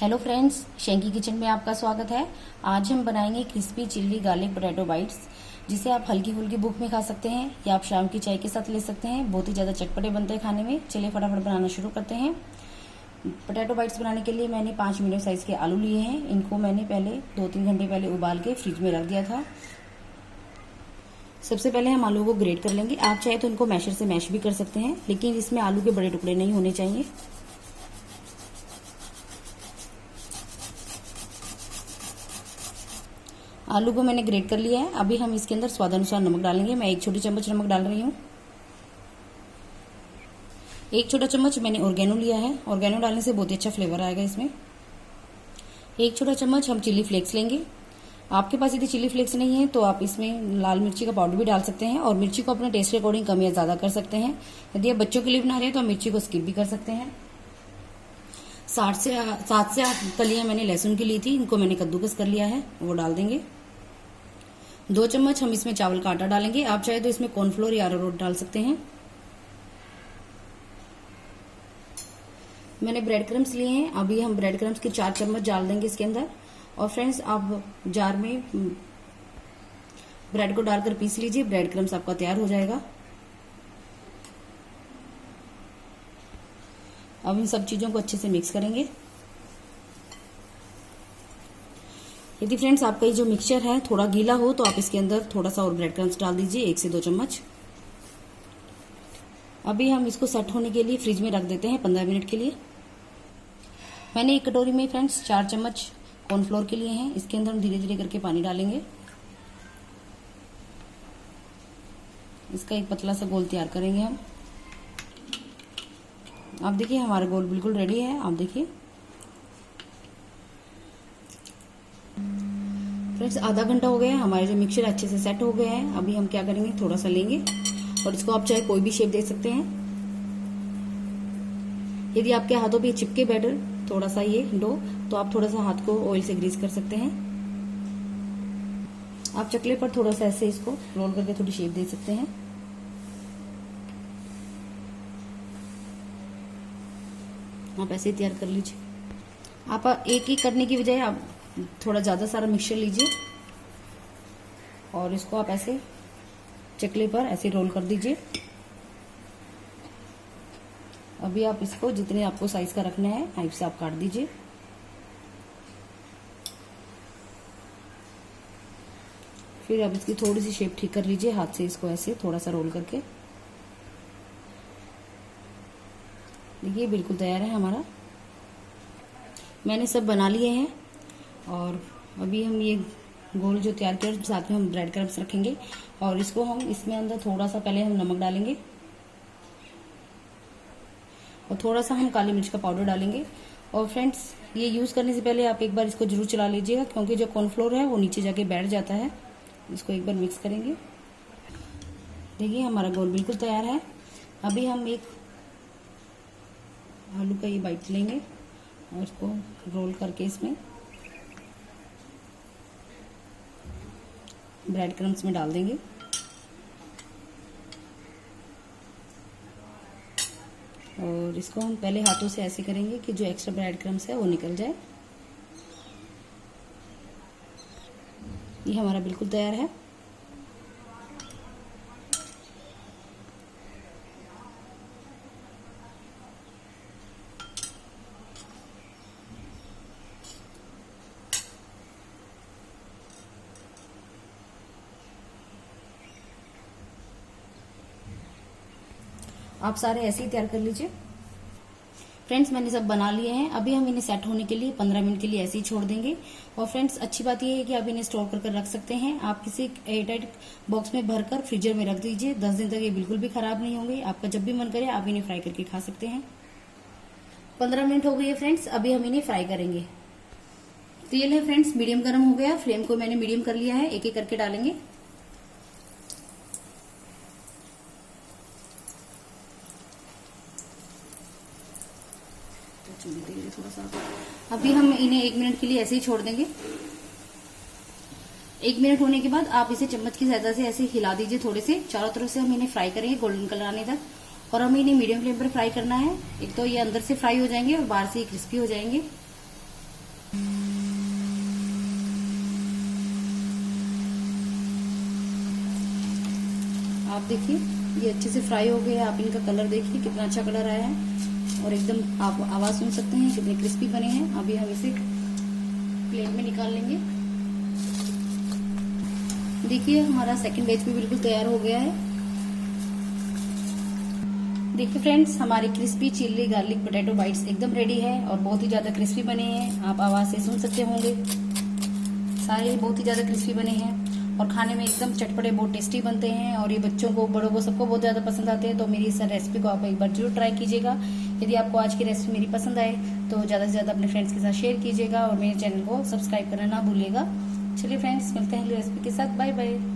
Hello friends, शेंकी kitchen में आपका स्वागत है। आज हम बनाएंगे crispy chilli garlic potato bytes, जिसे आप हल्की फुल्की भूख में खा सकते हैं या आप शाम की चाय के साथ ले सकते हैं। बहुत ही ज़्यादा चटपटे बनते हैं खाने में। चलिए फटाफट बनाना शुरू करते हैं। पोटैटो बाइट्स बनाने के लिए मैंने 5 मीडियम साइज़ के आलू लिए हैं। इनको मैंने पहले 2-3 घंटे पहले उबाल के फ्रिज में रख दिया था। सबसे पहले हम आलू को ग्रेट कर लेंगे। आप चाहे तो इनको मैशर से मैश भी कर सकते हैं, लेकिन इसमें आलू के बड़े टुकड़े नहीं होने चाहिए। आलू को मैंने ग्रेट कर लिया है। अभी हम इसके अंदर स्वादानुसार नमक डालेंगे। मैं 1 छोटी चम्मच नमक डाल रही हूँ। 1 छोटा चम्मच मैंने ऑर्गेनो लिया है। ऑर्गेनो डालने से बहुत ही अच्छा फ्लेवर आएगा इसमें। 1 छोटा चम्मच हम चिली फ्लेक्स लेंगे। आपके पास यदि चिली फ्लेक्स नहीं है तो आप इसमें लाल मिर्ची का पाउडर भी डाल सकते हैं और मिर्ची को अपने टेस्ट के अकॉर्डिंग कम या ज़्यादा कर सकते हैं। यदि आप बच्चों के लिए बना रहे हैं तो मिर्ची को स्किप भी कर सकते हैं। 7 से 8 कलियां मैंने लहसुन की ली थी, इनको मैंने कद्दूकस कर लिया है, वो डाल देंगे। 2 चम्मच हम इसमें चावल का आटा डालेंगे। आप चाहे तो इसमें कॉर्नफ्लोर या अरारोट डाल सकते हैं। मैंने ब्रेड क्रम्स लिए हैं। अभी हम ब्रेड क्रम्स के 4 चम्मच डाल देंगे इसके अंदर। और फ्रेंड्स, आप जार में ब्रेड को डालकर पीस लीजिए। ब्रेड क्रम्स आपका तैयार हो जाएगा। अब इन सब चीजों को अच्छे से मिक्स करेंगे। यदि फ्रेंड्स आपका ये जो मिक्सचर है थोड़ा गीला हो तो आप इसके अंदर थोड़ा सा और ब्रेड क्रम्स डाल दीजिए, 1 से 2 चम्मच। अभी हम इसको सेट होने के लिए फ्रिज में रख देते हैं 15 मिनट के लिए। मैंने एक कटोरी में फ्रेंड्स 4 चम्मच कॉर्नफ्लोर के लिए हैं। इसके अंदर हम धीरे धीरे करके पानी डालेंगे। इसका एक पतला सा गोल तैयार करेंगे हम। आप देखिए हमारा गोल बिल्कुल रेडी है। आप देखिए फ्रेंड्स, आधा घंटा हो गया है। हमारे जो मिक्सचर अच्छे से सेट हो गया है। अभी हम क्या करेंगे, थोड़ा सा लेंगे और इसको आप चाहे कोई भी शेप दे सकते हैं। यदि आपके हाथों पे चिपके बैटर थोड़ा सा ये डो, तो आप थोड़ा सा हाथ को ऑयल से ग्रीस कर सकते हैं। आप चकले पर थोड़ा सा ऐसे इसको रोल करके थोड़ी शेप दे सकते हैं। आप ऐसे ही तैयार कर लीजिए। आप एक ही करने की बजाय आप थोड़ा ज्यादा सारा मिक्सचर लीजिए और इसको आप ऐसे चकले पर ऐसे रोल कर दीजिए। अभी आप इसको जितने आपको साइज का रखना है नाइफ से आप काट दीजिए। फिर अब इसकी थोड़ी सी शेप ठीक कर लीजिए हाथ से, इसको ऐसे थोड़ा सा रोल करके। देखिए बिल्कुल तैयार है हमारा। मैंने सब बना लिए हैं और अभी हम ये गोल जो तैयार किया साथ में हम ब्रेड क्रम्स रखेंगे और इसको हम इसमें अंदर थोड़ा सा पहले हम नमक डालेंगे और थोड़ा सा हम काली मिर्च का पाउडर डालेंगे। और फ्रेंड्स, ये यूज करने से पहले आप एक बार इसको जरूर चला लीजिएगा, क्योंकि जो कॉर्नफ्लोर है वो नीचे जाके बैठ जाता है। इसको एक बार मिक्स करेंगे। देखिए हमारा गोल बिल्कुल तैयार है। अभी हम एक आलू का ये बाइट लेंगे और इसको रोल करके इसमें ब्रेड क्रम्स में डाल देंगे। और इसको हम पहले हाथों से ऐसे करेंगे कि जो एक्स्ट्रा ब्रेड क्रम्स है वो निकल जाए। ये हमारा बिल्कुल तैयार है। आप सारे ऐसे ही तैयार कर लीजिए। फ्रेंड्स, मैंने सब बना लिए हैं। अभी हम इन्हें सेट होने के लिए 15 मिनट के लिए ऐसे ही छोड़ देंगे। और फ्रेंड्स, अच्छी बात यह है कि आप इन्हें स्टोर कर रख सकते हैं। आप किसी एयरटाइट बॉक्स में भरकर फ्रीजर में रख दीजिए। 10 दिन तक ये बिल्कुल भी खराब नहीं होंगे। आपका जब भी मन करे आप इन्हें फ्राई करके खा सकते हैं। 15 मिनट हो गई है फ्रेंड्स। अभी हम इन्हें फ्राई करेंगे। तेल है फ्रेंड्स मीडियम गर्म हो गया। फ्लेम को मैंने मीडियम कर लिया है। एक एक करके डालेंगे। थोड़ा सा अभी हम इन्हें 1 मिनट के लिए ऐसे ही छोड़ देंगे। 1 मिनट होने के बाद आप इसे चम्मच की सहायता से ऐसे हिला दीजिए। थोड़े से चारों तरफ से हम इन्हें फ्राई करेंगे गोल्डन कलर आने तक। और हमें इन्हें मीडियम फ्लेम पर फ्राई करना है। एक तो ये अंदर से फ्राई हो जाएंगे और बाहर से ये क्रिस्पी हो जाएंगे। आप देखिए ये अच्छे से फ्राई हो गए हैं। आप इनका कलर देखिए कितना अच्छा कलर आया है और एकदम आप आवाज सुन सकते हैं कितने क्रिस्पी बने हैं। अभी हम इसे प्लेट में निकाल लेंगे। देखिए हमारा सेकंड बैच भी बिल्कुल तैयार हो गया है। देखिए फ्रेंड्स, हमारे crispy chilli garlic potato bytes एकदम रेडी है और बहुत ही ज्यादा क्रिस्पी बने हैं। आप आवाज से सुन सकते होंगे, सारे बहुत ही ज्यादा क्रिस्पी बने हैं और खाने में एकदम चटपटे, बहुत टेस्टी बनते हैं और ये बच्चों को, बड़ों को, सबको बहुत ज्यादा पसंद आते हैं। तो मेरी इस रेसिपी को आप एक बार जरूर ट्राई कीजिएगा। यदि आपको आज की रेसिपी मेरी पसंद आए तो ज्यादा से ज्यादा अपने फ्रेंड्स के साथ शेयर कीजिएगा और मेरे चैनल को सब्सक्राइब करना ना भूलिएगा। चलिए फ्रेंड्स, मिलते हैं अगली रेसिपी के साथ। Bye bye.